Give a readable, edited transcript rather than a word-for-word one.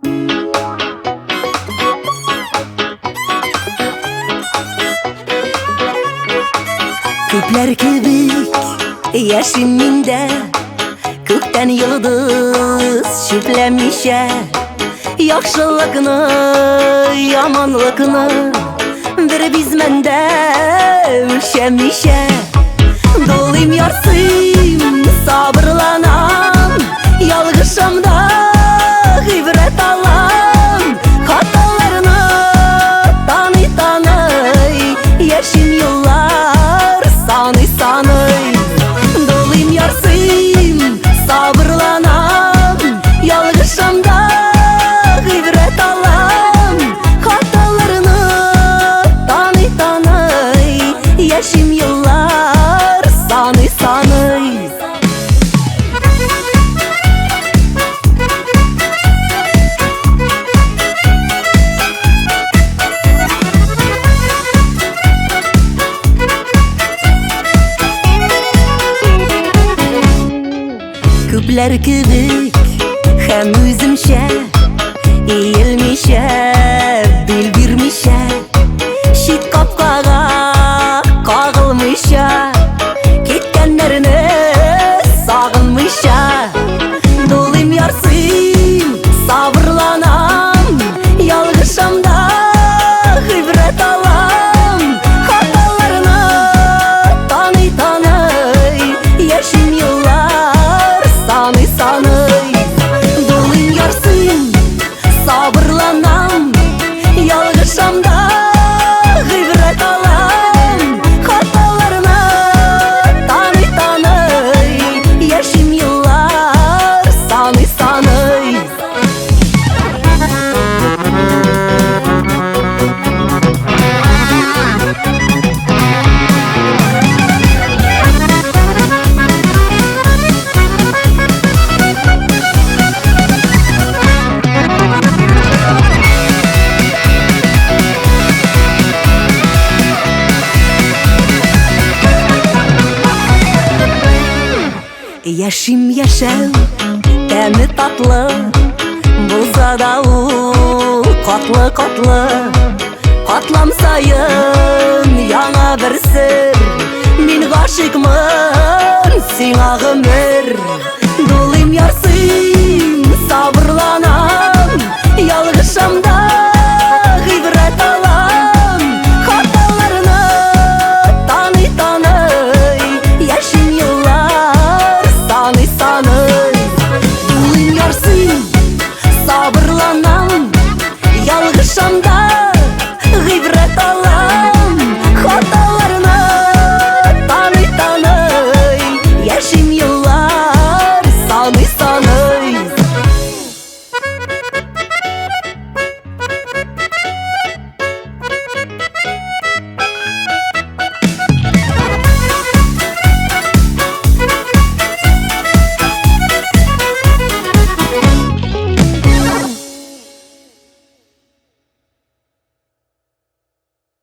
Köpler kibik yaşım minde, kökten yıldız şüplemişe. Yaxşılıkını, yamanlıkını bir biz mende ölçemişe. Dolayım yarsın, sabırlanam, yalgışımda ibret alam. Hatalarını tanıy, yaşım yıllar sanıy. Dolayım yarsın, sabırlanam, yalgışımda ibret alam. Hatalarını tanıy, yaşım yıllar sanıy. Köpler kibik hem üzümşe, eğilmişe, bildirmişe. Şit kapkağa kağılmışa, ketkenlerini sağınmışa. Dolayım yarsın, sabırlanam, yalgışımda ibret alam. Hatalarını tanıy, yaşım yıllar sanıy. Dolayım yarsın, sabırlanam, yalgışımda ibret alam. Hatalarını tanıy, yaşım yıllar sanıy. Yaşım yaşam, temi tatlı, bulsa da u katlı. Katlamsayın yana bir sır, min aşıkmın sina ömür. Dolayım yarsın,